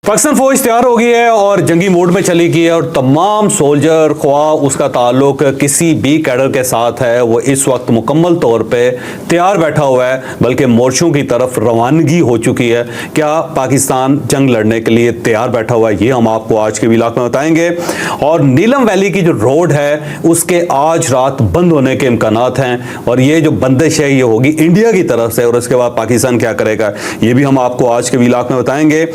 पाकिस्तान फौज तैयार हो गई है और जंगी मोड में चली गई है और तमाम सोल्जर ख्वा उसका ताल्लुक किसी भी कैडर के साथ है, वो इस वक्त मुकम्मल तौर पे तैयार बैठा हुआ है, बल्कि मोर्चों की तरफ रवानगी हो चुकी है। क्या पाकिस्तान जंग लड़ने के लिए तैयार बैठा हुआ है, ये हम आपको आज के व्लॉग में बताएंगे। और नीलम वैली की जो रोड है उसके आज रात बंद होने के इम्कानात हैं और ये जो बंदिश है ये होगी इंडिया की तरफ से, और उसके बाद पाकिस्तान क्या करेगा ये भी हम आपको आज के व्लॉग में बताएंगे।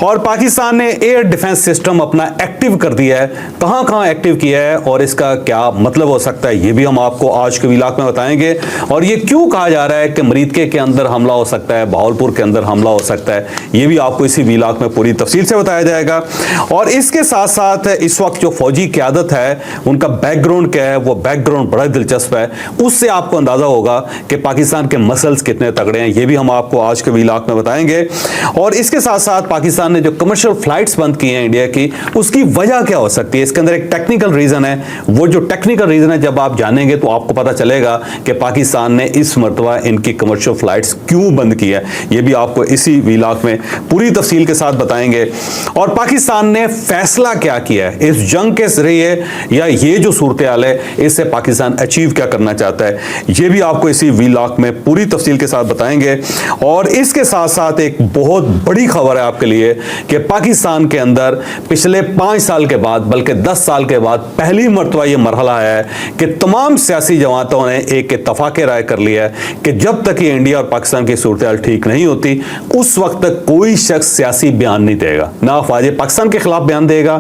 और पाकिस्तान ने एयर डिफेंस सिस्टम अपना एक्टिव कर दिया है, कहां कहां एक्टिव किया है और इसका क्या मतलब हो सकता है ये भी हम आपको आज के व्लॉग में बताएंगे। और ये क्यों कहा जा रहा है कि मरीदके के अंदर हमला हो सकता है, बहावलपुर के अंदर हमला हो सकता है, ये भी आपको इसी व्लॉग में पूरी तफसील से बताया जाएगा। और इसके साथ साथ इस वक्त जो फौजी क़यादत है उनका बैकग्राउंड क्या है, वो बैकग्राउंड बड़ा दिलचस्प है, उससे आपको अंदाजा होगा कि पाकिस्तान के मसल्स कितने तगड़े हैं, ये भी हम आपको आज के व्लॉग में बताएंगे। और इसके साथ साथ पाकिस्तान ने जो कमर्शियल फ्लाइट्स बंद की हैं इंडिया की, उसकी वजह क्या हो सकती है, इसके अंदर एक टेक्निकल रीजन है। वो जो टेक्निकल रीजन है जब आप जानेंगे तो आपको पता चलेगा कि पाकिस्तान ने इस मर्तबा इनकी कमर्शियल फ्लाइट्स क्यों बंद की है, ये भी आपको इसी व्लॉग में पूरी तफसील के साथ बताएंगे। और पाकिस्तान ने फैसला क्या किया है इस जंग के जरिए, या ये जो सूरत हाल है इससे पाकिस्तान अचीव क्या करना चाहता है, ये भी आपको इसी व्लॉग में पूरी तफसील के साथ बताएंगे। और इसके साथ साथ एक बहुत बड़ी खबर है आपके लिए कि पाकिस्तान के अंदर पिछले 5 साल के बाद, बल्कि 10 साल के बाद पहली मर्तबा यह मरहला आया है कि तमाम सियासी जमातों ने एक इत्तफाक राय कर लिया है कि जब तक ये इंडिया और पाकिस्तान की सूरत हाल ठीक नहीं होती उस वक्त तक कोई शख्स सियासी बयान नहीं देगा, ना अफवाज पाकिस्तान के खिलाफ बयान देगा,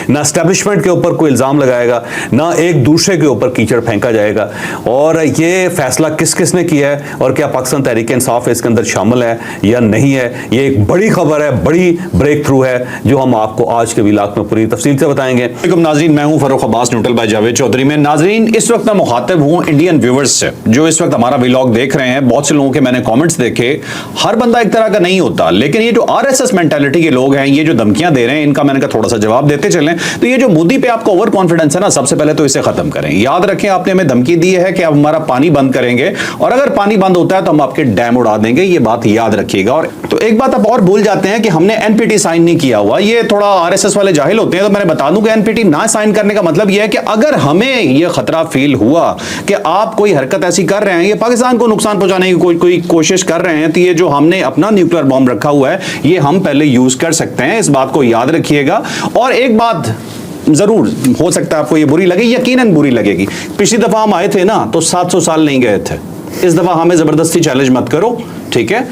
ना एस्टेब्लिशमेंट के ऊपर कोई इल्जाम लगाएगा, ना एक दूसरे के ऊपर कीचड़ फेंका जाएगा। और ये फैसला किस किस ने किया है और क्या पाकिस्तान तहरीक इंसाफ इसके अंदर शामिल है या नहीं है, ये एक बड़ी खबर है, बड़ी ब्रेक थ्रू है जो हम आपको आज के व्लॉग में पूरी तफसील से बताएंगे। नाज़रीन, मैं हूं फरूख अब्बास न्यूट्रल बाय जावेद चौधरी में। नाज़रीन, इस वक्त मैं मुखातिब हूं इंडियन व्यूअर्स से जो इस वक्त हमारा व्लॉग देख रहे हैं। बहुत से लोगों के मैंने कमेंट्स देखे, हर बंदा एक तरह का नहीं होता, लेकिन ये जो आरएसएस मेंटालिटी के लोग हैं, ये जो धमकियां दे रहे हैं, इनका मैंने कहा थोड़ा सा जवाब देते चलें। तो ये जो मोदी पे आपको ओवर कॉन्फिडेंस है ना, सबसे पहले तो इसे खत्म करें। याद रखें, आपने हमें धमकी दी है कि आप हमारा पानी बंद करेंगे और अगर पानी बंद होता है तो हम आपके डैम उड़ा देंगे, ये बात याद रखिएगा। और तो एक बात आप और भूल जाते हैं कि हमने एनपीटी साइन नहीं किया हुआ, ये थोड़ा आरएसएस वाले जाहिल होते हैं। तो मैंने बता दूं कि एनपीटी ना साइन करने का मतलब यह है कि अगर हमें यह खतरा फील हुआ कि आप कोई हरकत ऐसी कर रहे हैं, ये पाकिस्तान को नुकसान पहुंचाने की कोई कोशिश कर रहे हैं, तो ये जो हमने अपना न्यूक्लियर बॉम्ब रखा हुआ है ये हम पहले यूज कर सकते हैं, इस बात को याद रखिएगा। और एक बात जरूर, हो सकता है आपको ये बुरी लगे, यकीनन बुरी लगेगी। पिछली दफा हम आए थे ना तो 700 साल नहीं गए थे, इस दफा हमें जबरदस्ती चैलेंज मत करो, ठीक है?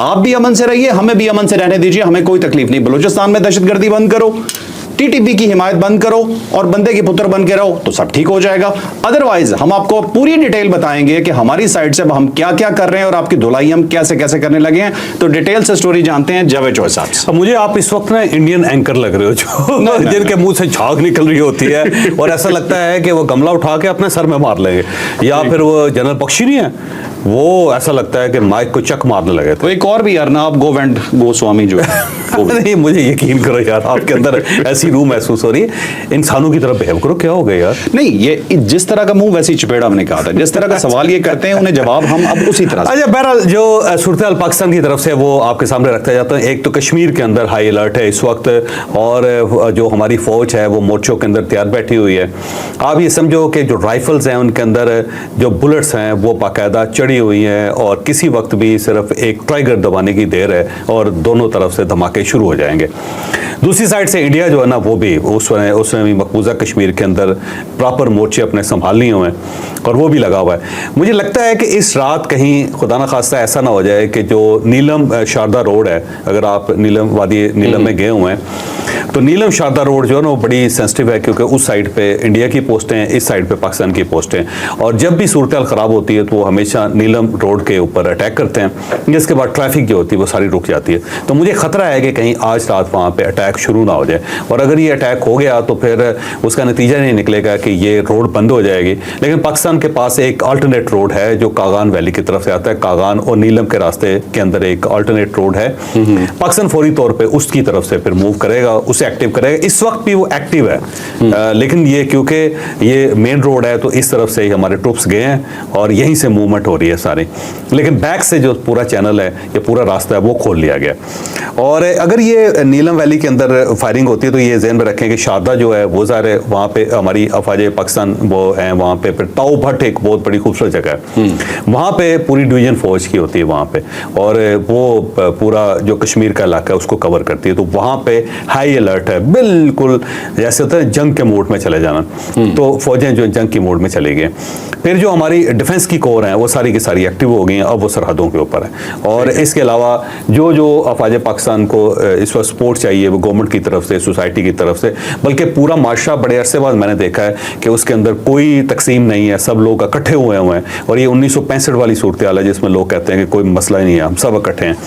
आप भी अमन से रहिए, हमें भी अमन से रहने दीजिए, हमें कोई तकलीफ नहीं। बलूचिस्तान में दहशतगर्दी बंद करो, टीटीपी की हिमायत बंद करो और बंदे के पुत्र बन के रहो तो सब ठीक हो जाएगा। अदरवाइज हम आपको पूरी डिटेल बताएंगे कि हमारी साइड से हम क्या क्या कर रहे हैं और आपकी धुलाई हम कैसे कैसे करने लगे हैं। तो डिटेल से स्टोरी जानते हैं जावेद चौधरी साहब से। मुझे आप इस वक्त ना इंडियन एंकर लग रहे हो जो जिनके मुंह से झाग निकल रही होती है और ऐसा लगता है कि वो गमला उठा के अपने सर में मार लेंगे, या फिर वो जनरल बख्शी नहीं है, वो ऐसा लगता है कि माइक को चक मारने लगे। तो एक और भी अर्नब गोस्वामी जो है नहीं, मुझे यकीन करो यार, आपके अंदर ऐसी रूह महसूस हो रही है, इंसानों की तरफ बिहेव करो, क्या हो गया यार? नहीं, ये जिस तरह का मुंह वैसी चपेड़ा हमने कहा था, जिस तरह का सवाल ये करते हैं उन्हें जवाब हम अब उसी तरह। अच्छा, बहरहाल जो सूरत हाल पाकिस्तान की तरफ से वो आपके सामने रखा जाता है। एक तो कश्मीर के अंदर हाई अलर्ट है इस वक्त, और जो हमारी फौज है वो मोर्चों के अंदर तैयार बैठी हुई है। आप ये समझो कि जो राइफल्स हैं उनके अंदर जो बुलेट्स हैं वो बाकायदा चढ़ी हुई हैं और किसी वक्त भी सिर्फ एक ट्राइगर दबाने की देर है और दोनों तरफ से धमाके शुरू हो जाएंगे। दूसरी साइड से इंडिया जो है ना वो भी उसने भी मकबूजा कश्मीर के अंदर प्रॉपर मोर्चे अपने संभाल लिए हुए हैं और वो भी लगा हुआ है। मुझे लगता है कि इस रात कहीं खुदा ना खास्ता ऐसा ना हो जाए कि जो नीलम शारदा रोड है, अगर आप वादी नीलम में गए हुए हैं तो नीलम शारदा रोड जो है ना वो बड़ी सेंसिटिव है, क्योंकि उस साइड पे इंडिया की पोस्टें हैं, इस साइड पे पाकिस्तान की पोस्टें, और जब भी सूरत हाल ख़राब होती है तो वो हमेशा नीलम रोड के ऊपर अटैक करते हैं, जिसके बाद ट्रैफिक जो होती है वो सारी रुक जाती है। तो मुझे खतरा है कि कहीं आज रात वहाँ पे अटैक शुरू ना हो जाए, और अगर ये अटैक हो गया तो फिर उसका नतीजा नहीं निकलेगा कि ये रोड बंद हो जाएगी। लेकिन पाकिस्तान के पास एक अल्टरनेट रोड है जो कागान वैली की तरफ से आता है, कागान और नीलम के रास्ते के अंदर एक अल्टरनेट रोड है। पाकिस्तान फौरी तौर पर उसकी तरफ से फिर मूव करेगा, उसे से एक्टिव करेगा। इस वक्त भी वो एक्टिव है, लेकिन ये क्योंकि ये मेन रोड है तो इस तरफ से ही हमारे ट्रूप्स गए हैं और यहीं से मूवमेंट हो रही है सारी, लेकिन बैक से जो पूरा चैनल है, ये पूरा रास्ता है, वो खोल लिया गया। और अगर ये नीलम वैली के अंदर फायरिंग होती है तो ये ज़हन में रखें कि शारदा जो है वो ज़ाहिर है वहाँ पे हमारी अफवाज पाकिस्तान वो है वहाँ पे, फिर ताऊ भट्ट एक बहुत बड़ी खूबसूरत जगह है, वहाँ पे पूरी डिवीजन फौज की होती है वहाँ पे, और वो पूरा जो कश्मीर का इलाका है उसको कवर करती है, तो वहाँ पे हाई अलर्ट है, बिल्कुल जैसे होता है जंग के मोड में चले जाना, तो फौजें जो जंग की मोड में चली गई। फिर जो हमारी डिफेंस की कोर है वो सारी की सारी एक्टिव हो गई हैं, अब वो सरहदों के ऊपर है। और इसके अलावा जो अफवाज पाकिस्तान को इस वक्त सपोर्ट चाहिए वो गवर्नमेंट की तरफ से, सोसाइटी की तरफ से, बल्कि पूरा माशरा बड़े अरसे बाद मैंने देखा है कि उसके अंदर कोई तकसीम नहीं है, सब लोग इकट्ठे हुए हैं। और ये 1965 वाली सूरत हाल है जिसमें लोग कहते हैं कि कोई मसला ही नहीं है, हम सब इकट्ठे हैं।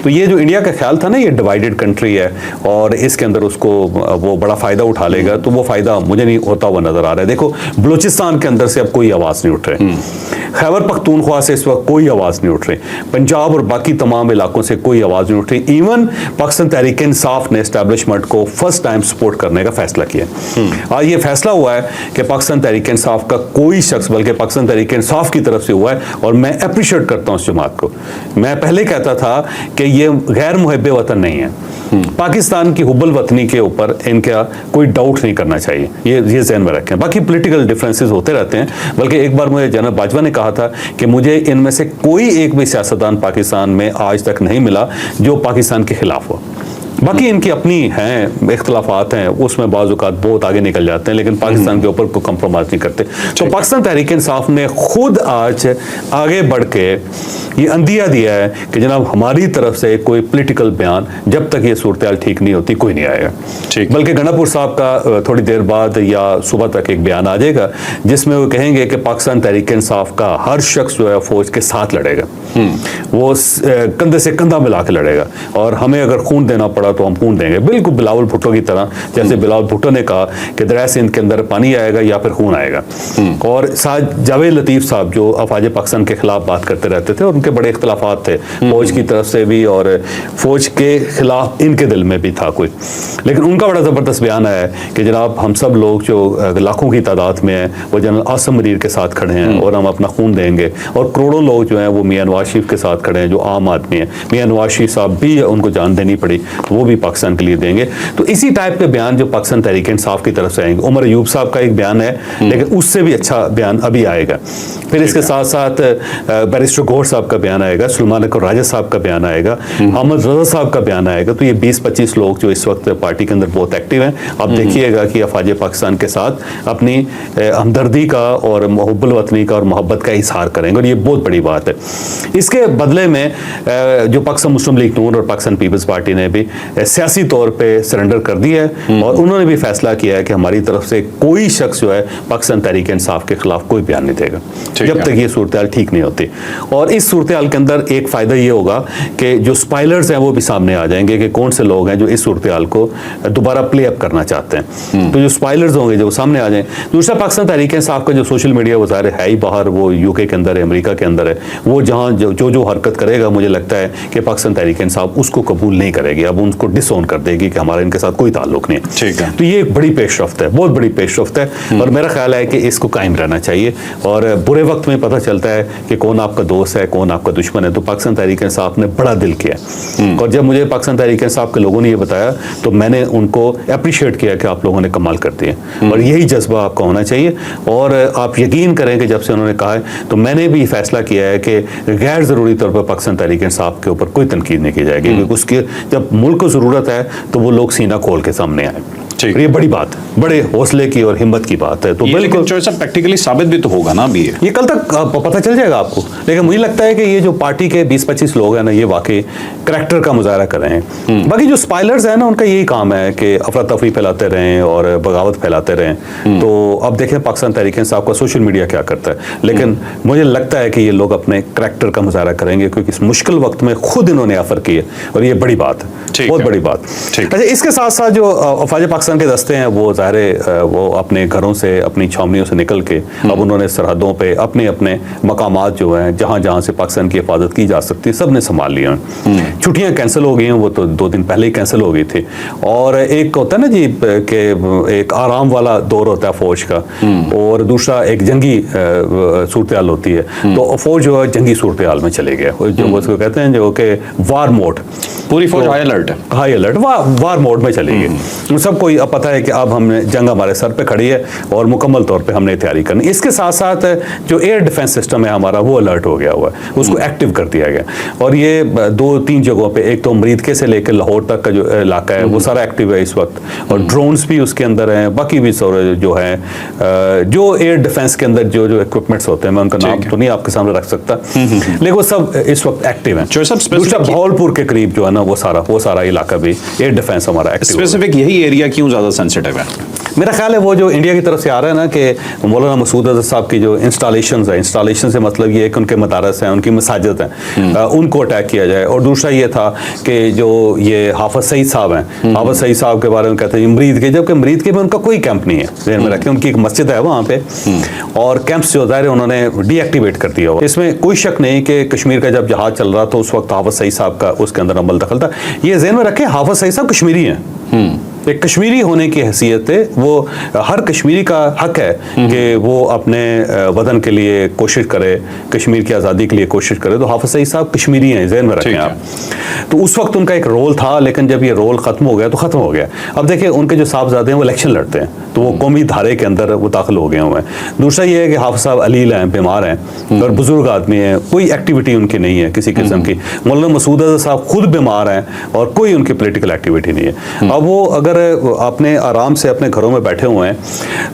तो ये जो इंडिया का ख्याल था ना, ये डिवाइडेड कंट्री है और इसके अंदर उसको वो बड़ा फ़ायदा उठा लेगा, तो वो फ़ायदा मुझे नहीं होता हुआ नज़र आ रहा है। देखो बलूचिस्तान के अंदर से अब कोई आवाज़ नहीं उठ रही, खैबर पख्तूनख्वा से इस वक्त कोई आवाज़ नहीं उठ रही, पंजाब और बाकी तमाम इलाकों से कोई आवाज़ नहीं उठ रही। इवन पाकिस्तान तहरीक इंसाफ ने एस्टैब्लिशमेंट को फर्स्ट टाइम सपोर्ट करने का फैसला किया। आज ये फैसला हुआ है कि पाकिस्तान तहरीक इंसाफ का कोई शख्स, बल्कि पाकिस्तान तहरीक इंसाफ की तरफ से हुआ है, और मैं अप्रिशिएट करता हूँ उस जमात को। मैं पहले कहता था कि ये गैर मुहब्बे वतन नहीं है, पाकिस्तान की हुब्बुल वतनी के ऊपर इनका कोई डाउट नहीं करना चाहिए, ये ज़हन में रखें। बाकी पॉलिटिकल डिफरेंसेस होते रहते हैं, बल्कि एक बार मुझे जनरल बाजवा ने कहा था कि मुझे इनमें से कोई एक भी सियासतदान पाकिस्तान में आज तक नहीं मिला जो पाकिस्तान के खिलाफ हो। बाकी इनकी अपनी हैं इख्तलाफात हैं, उसमें बाज़ औक़ात बहुत आगे निकल जाते हैं, लेकिन पाकिस्तान के ऊपर कोई कंप्रोमाइज़ नहीं करते। तो पाकिस्तान तहरीक इंसाफ ने खुद आज आगे बढ़ के ये अंदिया दिया है कि जनाब हमारी तरफ से कोई पॉलिटिकल बयान जब तक ये सूरत हाल ठीक नहीं होती कोई नहीं आएगा। बल्कि गंडापुर साहब का थोड़ी देर बाद या सुबह तक एक बयान आ जाएगा जिसमें वो कहेंगे कि पाकिस्तान तहरीक इंसाफ का हर शख्स जो है फौज के साथ लड़ेगा, वो कंधे से कंधा मिला के लड़ेगा, और हमें अगर खून देना पड़ा तो हम खून देंगे, बिल्कुल बिलावल भुट्टो की तरह, जैसे बिलावल भुट्टो ने कहा कि दरिया सिंध के अंदर पानी आएगा या फिर खून आएगा। और साथ जावेद लतीफ़ साहब जो अफवाज पाकिस्तान के खिलाफ बात करते रहते थे, और उनके बड़े इख्तलाफात थे फौज की तरफ से भी और फौज के खिलाफ इनके दिल में भी था कोई, लेकिन उनका बड़ा ज़बरदस्त बयान है कि जनाब हम सब लोग जो लाखों की तादाद में हैं वो जनरल आसिम मुनीर के साथ खड़े हैं और हम अपना खून देंगे, और करोड़ों लोग जो हैं वो मियां नवाज शरीफ के साथ खड़े हैं जो आम आदमी हैं, मियां नवाज शरीफ साहब भी उनको जान देनी पड़ी वो भी पाकिस्तान के लिए देंगे। तो इसी टाइप के बयान जो पाकिस्तान तहरीक इंसाफ की तरफ से आएंगे, उमर अयूब साहब का एक बयान है लेकिन उससे भी अच्छा बयान अभी आएगा। फिर इसके साथ साथ बैरिस्टर गौहर साहब का बयान आएगा, सुलेमान अकबर राजा साहब का बयान आएगा, अहमद रजा साहब का बयान आएगा। तो ये 20-25 लोग जो इस वक्त पार्टी के अंदर बहुत एक्टिव हैं, आप देखिएगा कि अफवाज पाकिस्तान के साथ अपनी हमदर्दी का और मुहब्बुल वतनी का और मोहब्बत का इजहार करेंगे, और ये बहुत बड़ी बात है। इसके बदले में जो पाकिस्तान मुस्लिम लीग नून और पाकिस्तान पीपल्स पार्टी ने भी सियासी तौर पे सरेंडर कर दिया है, और उन्होंने भी फैसला किया है कि हमारी तरफ से कोई शख्स जो है पाकिस्तान तहरीक इंसाफ के खिलाफ कोई बयान नहीं देगा जब तक ये सूरत हाल ठीक नहीं होती। और इस सूरत हाल के अंदर एक फ़ायदा ये होगा कि जो स्पाइलर्स हैं वो भी सामने आ जाएंगे कि कौन से लोग हैं जो इस सूरत हाल को दोबारा प्ले अप करना चाहते हैं। तो जो स्पाइलर्स होंगे जो सामने आ जाएं। दूसरा, पाकिस्तान तहरीक इंसाफ का जो सोशल मीडिया वज़ार है ही बाहर, वो यूके के अंदर है, अमेरिका के अंदर है, वो जहाँ जो हरकत करेगा मुझे लगता है कि पाकिस्तान तहरीक इंसाफ उसको कबूल नहीं करेगी, अब उनको डिसओन कर देगी कि हमारा इनके साथ कोई ताल्लुक नहीं है। ठीक है। तो ये एक बड़ी पेशरफ्त है, बहुत बड़ी पेशरफ्त है, और मेरा ख्याल है कि इसको कायम रहना चाहिए। और बुरे वक्त में पता चलता है कि कौन आपका दोस्त है कौन आपका दुश्मन है। तो पाकिस्तान तहरीक इंसाफ ने बड़ा दिल किया, और जब मुझे पाकिस्तान तहरीक इंसाफ के लोगों ने ये बताया तो मैंने उनको अप्रिशिएट किया कि आप लोगों ने कमाल कर दिया, और यही जज्बा आपका होना चाहिए। और आप यकीन करें कि जब से उन्होंने कहा है तो मैंने भी फैसला किया है कि गैर ज़रूरी तौर पर पाकिस्तान तहरीक इंसाफ के ऊपर कोई तनकीद नहीं की जाएगी, क्योंकि उसकी जब मुल्क को ज़रूरत है तो वो लोग सीना खोल के सामने आए। ये बड़ी बात है, बड़े हौसले की और हिम्मत की बात है। तो बिल्कुल प्रैक्टिकली साबित भी तो होगा ना अभी ये कल तक पता चल जाएगा आपको, लेकिन मुझे लगता है कि ये जो पार्टी के 20-25 लोग हैं ना, ये वाकई करैक्टर का मुजाहरा कर रहे हैं। बाकी जो स्पाइलर्स हैं ना, उनका यही काम है कि अफरा तफरी फैलाते रहें और बगावत फैलाते रहें। तो अब देखें पाकिस्तान तहरीक इंसाफ का सोशल मीडिया क्या करता है, लेकिन मुझे लगता है कि ये लोग अपने करैक्टर का मुजाहरा करेंगे, क्योंकि इस मुश्किल वक्त में खुद इन्होंने ऑफर किए, और ये बड़ी बात है, बहुत बड़ी बात। अच्छा, इसके साथ साथ जो अफवाज पाकिस्तान पाकिस्तान के दस्ते हैं वो ज़ाहिर वो अपने घरों से, अपनी छावनियों से निकल के अब उन्होंने सरहदों पे अपने अपने मकामात जो हैं जहाँ जहाँ से पाकिस्तान की हिफाजत की जा सकती है सब ने संभाल लिया है। छुट्टियाँ कैंसिल हो गई हैं, वो तो 2 दिन पहले ही कैंसिल हो गई थी। और एक होता है ना जी कि एक आराम वाला दौर होता है फौज का, और दूसरा एक जंगी सूरत हाल होती है। तो फौज जो है जंगी सूरत हाल में चले गए, जो उसको कहते हैं जो कि वार मोड, पूरी फौज हाई अलर्ट है, हाई अलर्ट वार मोड में चली गई। सबको अब पता है कि अब हमने जंग हमारे सर पे खड़ी है और मुकम्मल तौर पे हमने तैयारी करनी। इसके साथ साथ जो एयर डिफेंस सिस्टम है हमारा वो अलर्ट हो गया हुआ है, उसको एक्टिव कर दिया गया। और ये 2-3 जगहों पे, एक तो अमरीदके से लेकर लाहौर तक का जो इलाका है वो सारा एक्टिव है इस वक्त, और ड्रोन्स भी उसके अंदर हैं, बाकी भी जो है जो एयर डिफेंस के अंदर जो जो इक्विपमेंट्स होते हैं, मैं उनका नाम तो नहीं आपके सामने रख सकता, लेकिन वो सब इस वक्त एक्टिव है। दूसरा भावलपुर के करीब जो है ना वो सारा इलाका भी एयर डिफेंस हमारा एक्टिव। स्पेसिफिक यही एरिया क्यों ज्यादा सेंसिटिव है? मेरा ख्याल है वो जो इंडिया की तरफ से आ रहा है ना कि मौलाना मसूद अजहर साहब की जो इंस्टॉलेशन है, इंस्टॉलेशन से मतलब ये है कि उनके मदारस हैं, उनकी मसाजिद हैं, उनको अटैक किया जाए। और दूसरा ये था कि जो ये हाफिज सईद साहब हैं, हाफिज सईद साहब के बारे में कहते हैं मरीद के, जबकि मरीद के में उनका कोई कैंप नहीं है, ध्यान में रखें, उनकी एक मस्जिद है वहाँ पे, और कैंप्स जो ज़ाहिर उन्होंने डीएक्टिवेट कर दिया हुआ। इसमें कोई शक नहीं कि कश्मीर का जब जहाज चल रहा था उस वक्त हाफिज सईद साहब का उसके अंदर अमल दखल था। ये ज़हन में रखें हाफिज सईद साहब कश्मीरी हैं, एक कश्मीरी होने की हैसियत है, वो हर कश्मीरी का हक है कि वो अपने वतन के लिए कोशिश करे, कश्मीर की आज़ादी के लिए कोशिश करे। तो हाफिज सईद साहब कश्मीरी हैं, ज़हन में रखें आप। तो उस वक्त उनका एक रोल था, लेकिन जब ये रोल ख़त्म हो गया तो ख़त्म हो गया। अब देखिए उनके जो साहबजादे हैं वो इलेक्शन लड़ते हैं, तो वो कौमी धारे के अंदर वो दाखिल हो गए हुए हैं। दूसरा ये है कि हाफिज साहब अलील हैं, बीमार हैं और बुजुर्ग आदमी हैं, कोई एक्टिविटी उनकी नहीं है किसी किस्म की। मौलाना मसूद अजहर साहब खुद बीमार हैं और कोई उनकी पोलिटिकल एक्टिविटी नहीं है। अब वो अगर अपने आराम से अपने घरों में बैठे हुए हैं,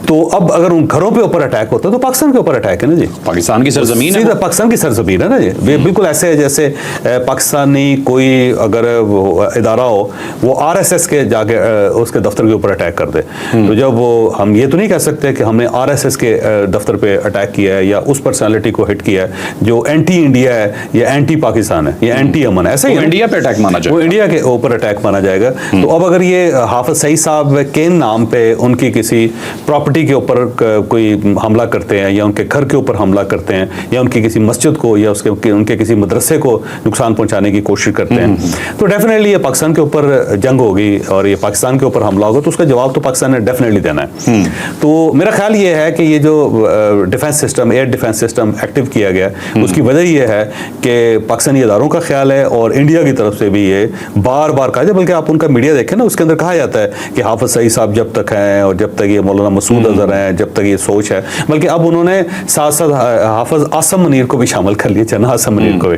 तो अब अगर उन घरों पे ऊपर अटैक होता है तो पाकिस्तान के ऊपर अटैक है ना जी, पाकिस्तान की सरजमीन है, पाकिस्तान की सरजमीन है ना जी। बिल्कुल ऐसे है जैसे पाकिस्तानी कोई अगर इदारा हो वो आरएसएस के जाके उसके दफ्तर के ऊपर अटैक कर दे। तो जब वो हम ये तो नहीं कह सकते कि हमने आरएसएस के दफ्तर पे अटैक किया है या उस पर्सनालिटी को हिट किया है जो एंटी इंडिया है या एंटी पाकिस्तान है या एंटी अमन है, ऐसा ही इंडिया पे अटैक माना जाएगा, वो इंडिया के ऊपर अटैक माना जाएगा। तो अब अगर ये हाफिज सईद साहब के नाम पे उनकी किसी प्रॉपर्टी के ऊपर कोई हमला करते हैं या उनके घर के ऊपर हमला करते हैं या उनकी किसी मस्जिद को या उनके किसी मदरसे को नुकसान पहुंचाने की कोशिश करते हैं, तो डेफिनेटली ये पाकिस्तान के ऊपर जंग होगी और ये पाकिस्तान के ऊपर हमला होगा, तो उसका जवाब तो पाकिस्तान ने डेफिनेटली देना है। तो मेरा ख्याल ये है कि ये जो defence system, air defence system active किया गया, उसकी वजह ये है कि पाकिस्तानी इदारों का ख्याल है और इंडिया की तरफ से भी ये बार बार कहा जाए, बल्कि आप उनका मीडिया देखें ना, उसके अंदर कहा जाता है कि हाफिज सईद साहब जब तक हैं और जब तक ये मौलाना मसूद अजहर हैं, जब तक ये सोच है, बल्कि अब उन्होंने साथ साथ हाफिज आसम मुनीर को भी शामिल कर लिया, चन्ना आसम मुनीर को भी,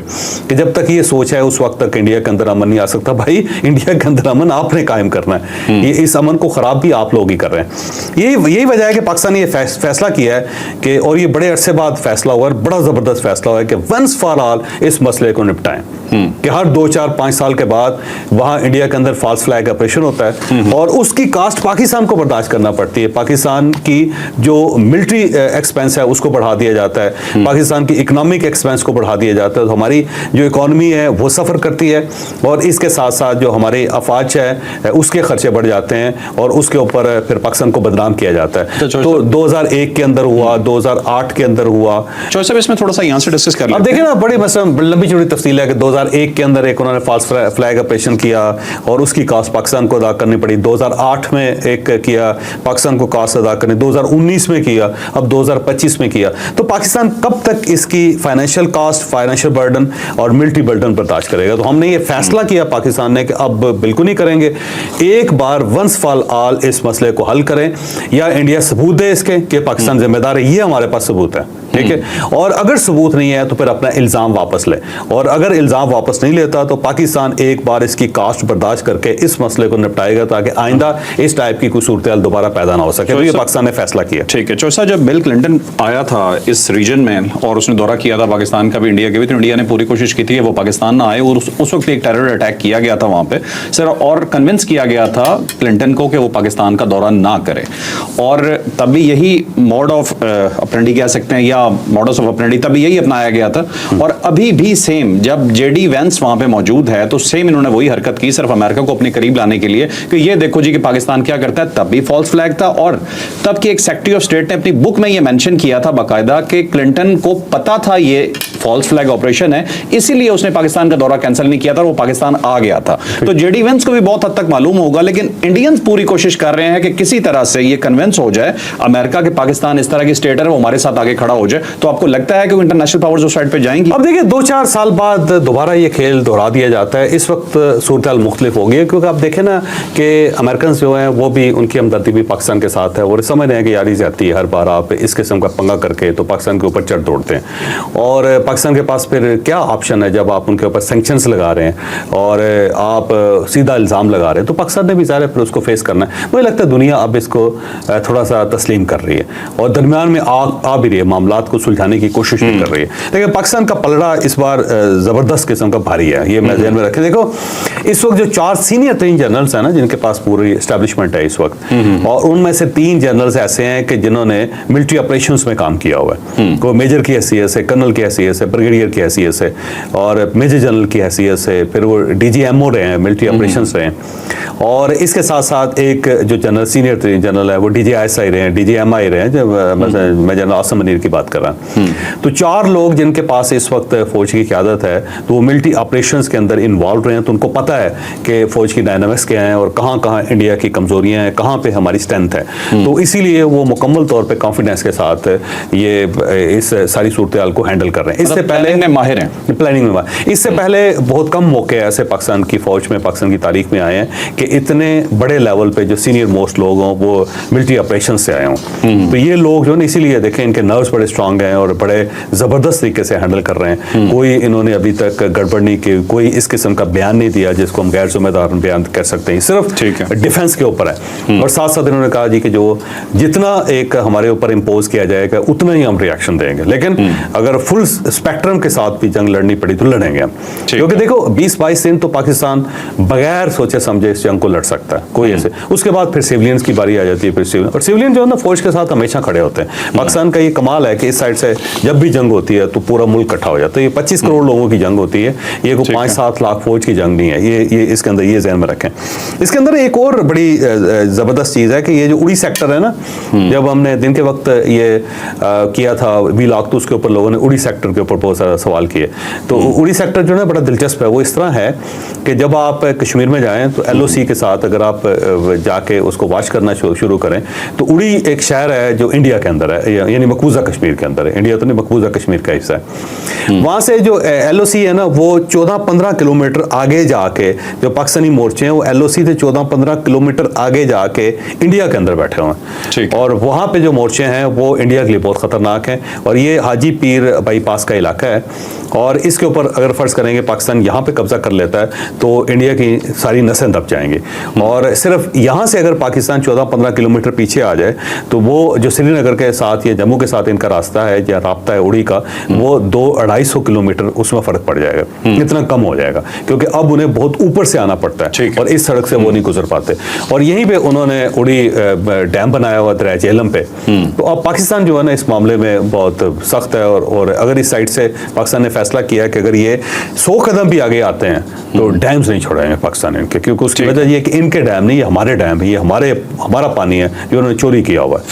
कि जब तक ये सोच है उस वक्त तक इंडिया के अंदर अमन नहीं आ सकता। भाई इंडिया के अंदर अमन आपने कायम करना है, ये इस अमन को खराब भी आप लोग ही कर रहे हैं। यही वजह है कि पाकिस्तान ने ये फैसला किया है कि, और ये बड़े अरसे बाद फैसला हुआ है, बड़ा जबरदस्त फैसला हुआ है कि वंस फॉर ऑल इस मसले को निपटाएं, कि हर 2-4-5 साल के बाद वहां इंडिया के अंदर फॉल्स फ्लैग ऑपरेशन होता है और उसकी कास्ट पाकिस्तान को बर्दाश्त करना पड़ती है। पाकिस्तान की जो मिलिट्री एक्सपेंस है उसको बढ़ा दिया जाता है, पाकिस्तान की इकोनॉमिक एक्सपेंस को बढ़ा दिया जाता है, तो हमारी जो इकोनॉमी है वो सफ़र करती है और इसके साथ साथ जो हमारे अफवाज है उसके खर्चे बढ़ जाते हैं और उसके ऊपर फिर पाकिस्तान को बदनाम किया जाता है। तो 2001 के अंदर हुआ, 2008 के अंदर हुआ। चौधरी साहब इसमें थोड़ा सा यहाँ से डिस्कस कर लें। अब देखिए ना, बड़ी लंबी चौड़ी तफसील है कि 2001 के अंदर एक उन्होंने फॉल्स फ्लैग ऑपरेशन किया और उसकी कॉस्ट पाकिस्तान को अदा करनी पड़ी। 2008 में एक किया, पाकिस्तान को कॉस्ट अदा करनी, 2019 में किया, अब 2025 में किया। तो पाकिस्तान कब तक इसकी फाइनेंशियल कॉस्ट, फाइनेंशियल बर्डन और मिलिट्री बर्डन बर्दाश्त करेगा? तो हमने ये फैसला किया पाकिस्तान ने कि अब बिल्कुल नहीं करेंगे, एक बार वंस फॉर ऑल इस मसले को हल करें, या इंडिया सबूत दे इसके कि पाकिस्तान जिम्मेदार है, ये हमारे पास सबूत है, ठीक है। और अगर सबूत नहीं है तो फिर अपना इल्ज़ाम वापस ले, और अगर इल्ज़ाम वापस नहीं लेता तो पाकिस्तान एक बार इसकी कास्ट बर्दाश्त करके इस मसले को निपटाएगा ताकि आइंदा इस टाइप की कोई सूरत हाल दोबारा पैदा ना हो सके। तो ये पाकिस्तान ने फैसला किया। ठीक है चौधरी साहब, जब बिल क्लिंटन आया था इस रीजन में और उसने दौरा किया था पाकिस्तान का भी, इंडिया के भी, तो इंडिया ने पूरी कोशिश की थी कि वो पाकिस्तान ना आए और उस वक्त एक टेरर अटैक किया गया था वहाँ पे सर, और कन्विंस किया गया था क्लिंटन को कि वो पाकिस्तान का दौरा ना करे, और तब भी यही मोड ऑफ ऑपरेंडी कह सकते हैं या मॉडस ऑफ ऑपरेंडी, तभी यही अपनाया गया था। और अभी भी सेम, जब जेडी वेंस वहां पे मौजूद है तो सेम इन्होंने वही हरकत की, सिर्फ अमेरिका को अपने करीब लाने के लिए कि ये देखो जी कि पाकिस्तान क्या करता है। तब भी फॉल्स फ्लैग था, और तब की एक सेक्रेटरी ऑफ स्टेट ने अपनी बुक में ये मेंशन किया था बाकायदा कि क्लिंटन को पता था ये फॉल्स फ्लैग ऑपरेशन है, इसीलिए उसने पाकिस्तान का दौरा कैंसिल नहीं किया था, वो पाकिस्तान आ गया था। तो जेडी वेंस को भी बहुत हद तक मालूम होगा, लेकिन इंडियंस पूरी कोशिश कर रहे हैं कि किसी तरह से ये कन्विंस हो जाए अमेरिका के पाकिस्तान इस तरह की स्टेट है वो हमारे साथ आगे खड़ा हो जाए। तो आपको लगता है कि इंटरनेशनल पावर्स उस साइड पे जाएंगी? अब देखिए 2-4 साल बाद दोबारा ये खेल दोहरा दिया जाता है। इस वक्त सूरत हाल मुख्तलिफ हो गई है, क्योंकि आप देखें ना कि अमेरिकन जो हैं वो भी, उनकी हमदर्दी भी पाकिस्तान के साथ है, और समझ रहे हैं कि यारी जाती है हर बार आप इस किस्म का पंगा करके तो पाकिस्तान के ऊपर चढ़ दौड़ते हैं। और पाकिस्तान के पास फिर क्या ऑप्शन है जब आप उनके ऊपर सैंक्शंस लगा रहे हैं और आप सीधा इल्ज़ाम लगा रहे हैं, तो पाकिस्तान ने भी ज़ाहिर फिर उसको फेस करना है। मुझे लगता है दुनिया अब इसको थोड़ा सा तस्लीम कर रही है और दरमियान में आ भी रही है, मामलात को सुलझाने की कोशिश भी कर रही है। लेकिन पाकिस्तान का पलड़ा इस बार ज़बरदस्त किस्म का भारी है, ये मैं ध्यान में रखें। देखो इस वक्त जो 4 सीनियर 3 जनरल्स हैं ना, जिनके पास पूरी एस्टेब्लिशमेंट है इस वक्त, और उनमें से 3 जनरल्स ऐसे हैं कि जिन्होंने मिलिट्री ऑपरेशंस में काम किया हुआ है। कोई मेजर की हैसियत से, कर्नल की हैसियत से, ब्रिगेडियर की हैसियत से, और मेजर जनरल की हैसियत से, फिर वो DGMO रहे हैं, मिलिट्री ऑपरेशंस रहे हैं। और इसके साथ साथ एक जो जनरल सीनियर जनरल है वो DGISI रहे हैं, DGMI रहे हैं, जब मैं जनरल आसिम मुनीर की बात कर रहा हूँ। तो 4 लोग जिनके पास इस वक्त फौज की क़यादत है, तो वो मिलिट्री ऑपरेशंस के अंदर इन्वॉल्व रहे हैं, तो उनको पता है कि फौज की डायनामिक्स क्या हैं और कहाँ कहाँ इंडिया की कमजोरियाँ हैं, कहाँ पे हमारी स्ट्रेंथ है। तो इसीलिए वो मुकम्मल तौर पे कॉन्फिडेंस के साथ ये इस सारी सूरत हाल को हैंडल कर रहे हैं। इससे पहले में माहिर हैं, प्लानिंग में माहिर। इससे पहले बहुत कम मौके ऐसे पाकिस्तान की फौज में, पाकिस्तान की तारीख में आए हैं कि इतने बड़े लेवल पे जो सीनियर मोस्ट लोग हों वो मिलिट्री ऑपरेशन से आए हों। तो ये लोग जो है इसीलिए देखें इनके नर्व्स बड़े स्ट्रांग हैं और बड़े ज़बरदस्त तरीके से हैंडल कर रहे हैं। कोई इन्होंने अभी तक गड़बड़ नहीं की, कोई इस किस्म का बयान नहीं दिया जिसको हम गैर जिम्मेदार बयान कर सकते हैं, सिर्फ डिफेंस के ऊपर है। और साथ साथ इन्होंने कहा जी कि जो जितना एक हमारे ऊपर इम्पोज किया जाएगा उतना ही हम रिएक्शन देंगे, लेकिन अगर फुल स्पेक्ट्रम के साथ भी जंग लड़नी पड़ी तो लड़ेंगे हम। क्योंकि देखो 20-22 दिन तो पाकिस्तान बगैर सोचे समझे इस जंग को लड़ सकता है, कोई ऐसे। उसके बाद फिर सिविलियंस की बारी आ जाती है, फिर सिविलियन, और सिविलियन जो है ना फौज के साथ हमेशा खड़े होते हैं। पाकिस्तान का ये कमाल है कि इस साइड से जब भी जंग होती है तो पूरा मुल्क इकट्ठा हो जाता है। ये 25 करोड़ लोगों की जंग होती है, ये कोई 5-7 लाख फौज की जंग नहीं है। ये इसके अंदर ये ज़हन में रखें। इसके अंदर एक और बड़ी ज़बरदस्त चीज़ है कि ये जो उड़ी सेक्टर है ना, जब हमने दिन के वक्त ये किया था व्लॉग, तो उसके ऊपर लोगों ने उड़ी सेक्टर के ऊपर बहुत सारा सवाल किए। तो उड़ी सेक्टर जो है बड़ा दिलचस्प है। वो इस तरह है कि जब आप कश्मीर में जाएं तो LOC के साथ अगर आप जाके उसको वॉच करना शुरू करें, तो उड़ी एक शहर है जो इंडिया के अंदर है, यानी मकबूजा कश्मीर के अंदर है। इंडिया तो नहीं, मकबूजा कश्मीर का हिस्सा है। वहाँ से जो LOC है ना वो 14-15 किलोमीटर आगे जाके, जो पाकिस्तानी मोर्चे हैं वो LOC से 14-15 किलोमीटर आगे जाके इंडिया के अंदर बैठे हुए हैं। और वहाँ पे जो मोर्चे हैं वो इंडिया के लिए बहुत ख़तरनाक हैं। और ये हाजी पीर बाईपास का इलाका है, और इसके ऊपर अगर फ़र्ज़ करेंगे पाकिस्तान यहाँ पे कब्जा कर लेता है तो इंडिया की सारी नसें दब जाएंगी। और सिर्फ यहाँ से अगर पाकिस्तान 14-15 किलोमीटर पीछे आ जाए तो वो जो श्रीनगर के साथ या जम्मू के साथ इनका रास्ता है या राब्ता है उड़ी का, वो 200-250 किलोमीटर उसमें फ़र्क पड़ जाएगा, इतना कम हो जाएगा, क्योंकि अब उन्हें बहुत ऊपर से आना पड़ता है और इस सड़क से वो नहीं गुजर पाते। और यहीं पर उन्होंने उड़ी डैम बनाया हुआ दरिया झेलम पे। तो अब पाकिस्तान जो है ना इस मामले में बहुत सख्त है, और अगर इस साइड से पाकिस्तान ने फैसला किया कि अगर ये 100 कदम भी आगे आते हैं तो डैम्स नहीं छोड़ेंगे पाकिस्तान इनके, क्योंकि उसकी वजह ये कि इनके डैम नहीं, ये हमारे डैम है, ये हमारा पानी है जो उन्होंने चोरी किया हुआ है।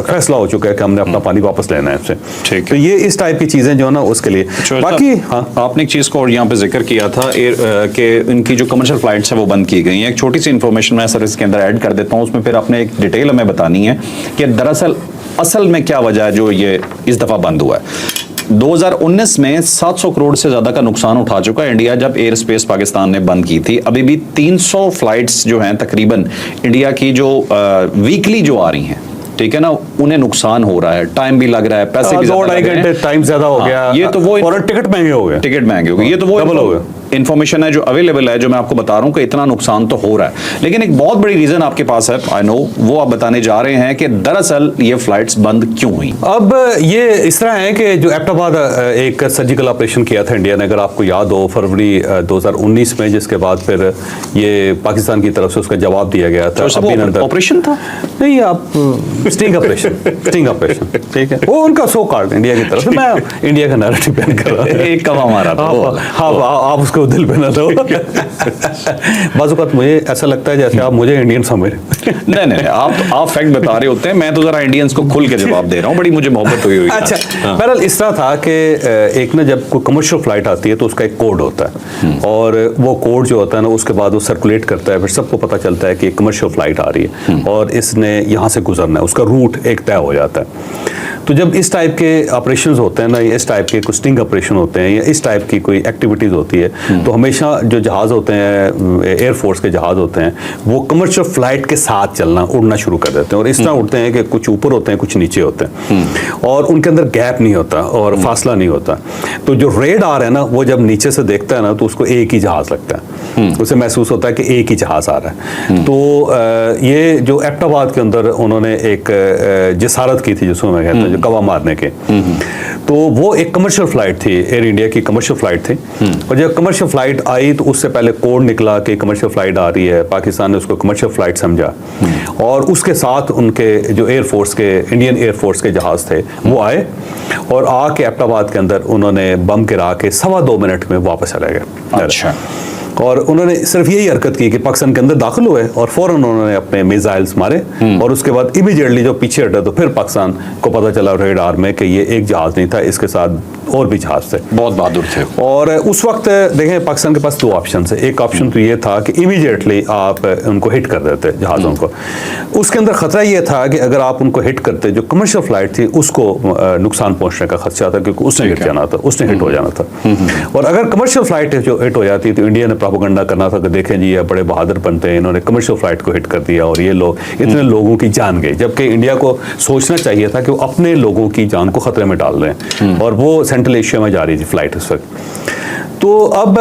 फैसला हो चुका है कि हमने अपना पानी वापस लेना है इससे। तो ये इस टाइप की चीजें जो है ना उसके लिए। बाकी हाँ, आपने एक चीज को और यहाँ पे जिक्र किया था कि इनकी जो कमर्शियल फ्लाइट्स है वो बंद की गई हैं। एक छोटी सी इंफॉर्मेशन मैं सर इसके अंदर ऐड कर देता हूँ, उसमें फिर आपने एक डिटेल हमें बतानी है कि दरअसल असल में क्या वजह है जो ये इस दफा बंद हुआ है। 2019 में 700 करोड़ से ज्यादा का नुकसान उठा चुका है इंडिया जब एयर स्पेस पाकिस्तान ने बंद की थी। अभी भी 300 फ्लाइट्स जो हैं तकरीबन इंडिया की जो वीकली जो आ रही हैं, ठीक है ना, उन्हें नुकसान हो रहा है, टाइम भी लग रहा है, पैसे भी 2-2.5 घंटे टाइम ज्यादा हो गया। ये तो वो और टिकट महंगे हो गए, ये तो वो डबल हो गए। इंफॉर्मेशन है जो अवेलेबल है, जो मैं आपको बता रहा हूं कि इतना नुकसान तो हो रहा है। लेकिन एक बहुत बड़ी रीजन आपके पास है, आई नो, वो आप बताने जा रहे हैं कि दरअसल ये फ्लाइट्स बंद क्यों हुई। अब ये इस तरह है कि जो एबटाबाद एक सर्जिकल ऑपरेशन किया था इंडिया ने, अगर आपको याद हो, फरवरी 2019 में, जिसके बाद फिर ये पाकिस्तान की तरफ से उसका जवाब दिया गया था। तो ऑपरेशन था नहीं, आप स्टिंग ऑपरेशन ठीक है, वो उनका सो कार्ड इंडिया की तरफ से, मैं इंडिया का नैरेटिव बयान कर रहा हूं। एक कवा मारा था वो। हाँ, आप उसको दिल पे ना दो। बाज़-औक़ात मुझे ऐसा लगता है जैसे आप मुझे इंडियन समझ रहे हैं। नहीं, आप फैक्ट बता रहे होते हैं, मैं तो जरा इंडियंस को खुल के जवाब दे रहा हूँ, बड़ी मुझे मोहब्बत हुई है। अच्छा, बहरहाल इस तरह था कि एक ना जब कोई कमर्शियल फ्लाइट आती है तो उसका एक कोड होता है, और वो कोड जो होता है ना, उसके बाद वो सर्कुलेट करता है, फिर सबको पता चलता है कि कमर्शियल फ्लाइट आ रही है और इसने यहाँ से गुजरना है, उसका रूट एक तय हो जाता है। तो जब इस टाइप के ऑपरेशंस होते हैं ना, या इस टाइप के कुछ स्टिंग ऑपरेशन होते हैं, या इस टाइप की कोई एक्टिविटीज़ होती है, तो हमेशा जो जहाज़ होते हैं, एयरफोर्स के जहाज़ होते हैं, वो कमर्शियल फ्लाइट के साथ चलना, उड़ना शुरू कर देते हैं, और इस तरह उड़ते हैं कि कुछ ऊपर होते हैं, कुछ नीचे होते हैं, और उनके अंदर गैप नहीं होता और फासला नहीं होता। तो जो रेडार है ना, वो जब नीचे से देखता है ना, तो उसको एक ही जहाज़ लगता है, उसे महसूस होता है कि एक ही जहाज़ आ रहा है। तो ये जो एबटाबाद के अंदर उन्होंने एक जसारत की थी, जिसको मैं कहता हूँ, कवा मारने के, तो वो एक कमर्शियल फ्लाइट थी, एयर इंडिया की कमर्शियल फ्लाइट थी, और जब कमर्शियल फ्लाइट आई तो उससे पहले कोड निकला कि कमर्शियल फ्लाइट आ रही है, पाकिस्तान ने उसको कमर्शियल फ्लाइट समझा, और उसके साथ उनके जो एयरफोर्स के, इंडियन एयरफोर्स के जहाज़ थे, वो आए और आके एबटाबाद के अंदर उन्होंने बम गिरा के 2.25 मिनट में वापस चले गए। अच्छा। और उन्होंने सिर्फ यही हरकत की कि पाकिस्तान के अंदर दाखिल हुए और फौरन उन्होंने अपने मिसाइल्स मारे, और उसके बाद इमीडिएटली जो पीछे हटे तो फिर पाकिस्तान को पता चला रेडार में कि ये एक जहाज नहीं था, इसके साथ और भी जहाज थे। बहुत बहादुर थे। और उस वक्त देखें, पाकिस्तान के पास दो ऑप्शन थे। एक ऑप्शन तो ये था कि इमीडिएटली आप उनको हिट कर देते जहाज़ों को। उसके अंदर खतरा ये था कि अगर आप उनको हिट करते, जो कमर्शियल फ्लाइट थी उसको नुकसान पहुंचने का खदशा था, क्योंकि उसने हिट जाना था, उसने हिट हो जाना था। और अगर कमर्शियल फ्लाइट जो हिट हो जाती तो इंडिया ने प्रोपेगेंडा करना था कि देखें जी, ये बड़े बहादुर बनते हैं, इन्होंने कमर्शियल फ्लाइट को हिट कर दिया और ये लोग, इतने लोगों की जान गई। जबकि इंडिया को सोचना चाहिए था कि वो अपने लोगों की जान को खतरे में डाल रहे हैं, और वो सेंट्रल एशिया में जा रही थी फ्लाइट इस वक्त। तो अब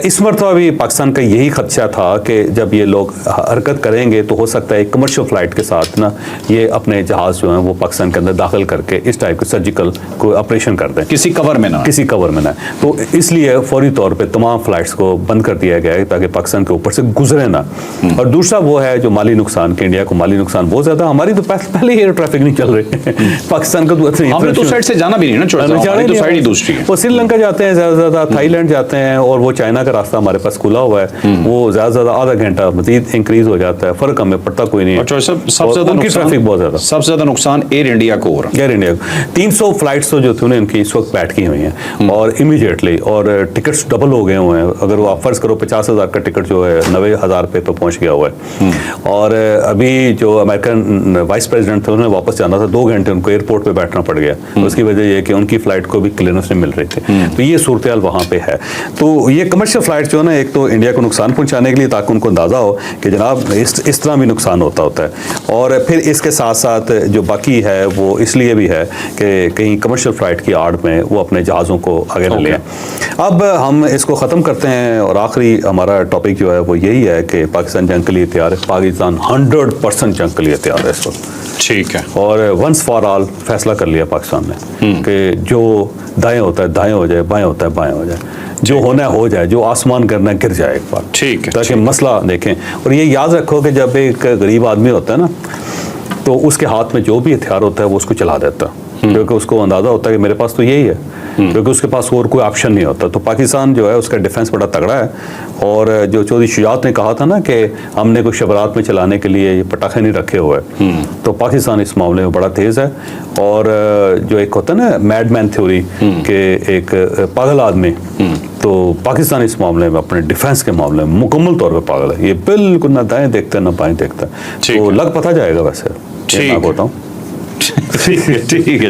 इस मरतबा भी पाकिस्तान का यही खदशा था कि जब ये लोग हरकत करेंगे तो हो सकता है कमर्शियल फ्लाइट के साथ ना ये अपने जहाज़ जो हैं वो पाकिस्तान के अंदर दाखिल करके इस टाइप के सर्जिकल को ऑपरेशन कर दें, किसी कवर में ना। तो इसलिए फौरी तौर पे तमाम फ्लाइट्स को बंद कर दिया गया है ताकि पाकिस्तान के ऊपर से गुजरे ना। और दूसरा वो है जो माली नुकसान, कि इंडिया को माली नुकसान बहुत ज़्यादा, हमारी तो पहले ही एयर ट्रैफिक नहीं चल रही पाकिस्तान का तो साइड से जाना भी नहीं ना, साइड ही दूसरी है। वो श्रीलंका जाते हैं ज़्यादा, थाईलैंड जाते हैं, और वो चाइना का रास्ता हमारे पास खुला हुआ है, वो ज़्यादा आधा घंटा मजीद इंक्रीज हो जाता है, फर्क हमें पड़ता कोई नहीं है। सबसे ज़्यादा नुकसान एयर इंडिया को हो रहा है। एयर इंडिया 300 फ्लाइट्स तो जो थी उन्हें उनकी इस वक्त बैठ की हुई हैं, और इमीडिएटली, और टिकट्स डबल हो गए हुए हैं। अगर वो आप फर्ज करो 50,000 का टिकट जो है 90,000 पे तो पहुंच गया हुआ है। और अभी जो अमेरिकन वाइस प्रेसिडेंट थे, उन्हें वापस जाना था, 2 घंटे उनको एयरपोर्ट पे बैठना पड़ गया। उसकी वजह ये कि उनकी फ्लाइट को भी क्लियरेंस नहीं मिल रही थी। तो ये सूरत हाल वहाँ पे है। तो ये कमर्शियल फ्लाइट जो है ना, एक तो इंडिया को नुकसान पहुंचाने के लिए, ताकि उनको अंदाज़ा हो कि जनाब इस तरह भी नुकसान होता है। और फिर इसके साथ साथ जो बाकी है वो इसलिए भी है कि कहीं कमर्शियल फ्लाइट की आड़ में वो अपने जहाज़ों को आगे न लें। अब हम इसको ख़त्म करते हैं, और आखिरी हमारा टॉपिक जो है वो यही है कि पाकिस्तान जंग के लिए तैयार है। पाकिस्तान 100% जंग के लिए तैयार है इस वक्त। ठीक है। और वंस फॉर ऑल फैसला कर लिया पाकिस्तान ने कि जो दाएं होता है दाएं हो जाए, बाएं होता है बाएं हो जाए, जो होना है हो जाए, जो आसमान करना है गिर जाए एक बार। ठीक है। ताकि मसला देखें। और ये याद रखो कि जब एक गरीब आदमी होता है ना, तो उसके हाथ में जो भी हथियार होता है वो उसको चला देता है, क्योंकि उसको अंदाज़ा होता है कि मेरे पास तो यही है, क्योंकि उसके पास और कोई ऑप्शन नहीं होता। तो पाकिस्तान जो है उसका डिफेंस बड़ा तगड़ा है। और जो चौधरी शुजात ने कहा था ना कि हमने कुछ शबरात में चलाने के लिए ये पटाखे नहीं रखे हुए, तो पाकिस्तान इस मामले में बड़ा तेज़ है। और जो एक होता है ना मैडमैन थ्योरी के एक पागल आदमी, तो पाकिस्तान इस मामले में, अपने डिफेंस के मामले में मुकम्मल तौर पर पागल है। ये बिल्कुल ना दाएं देखता ना बाएं देखता। तो लग पता जाएगा वैसे, मैं बताऊँ। ठीक है।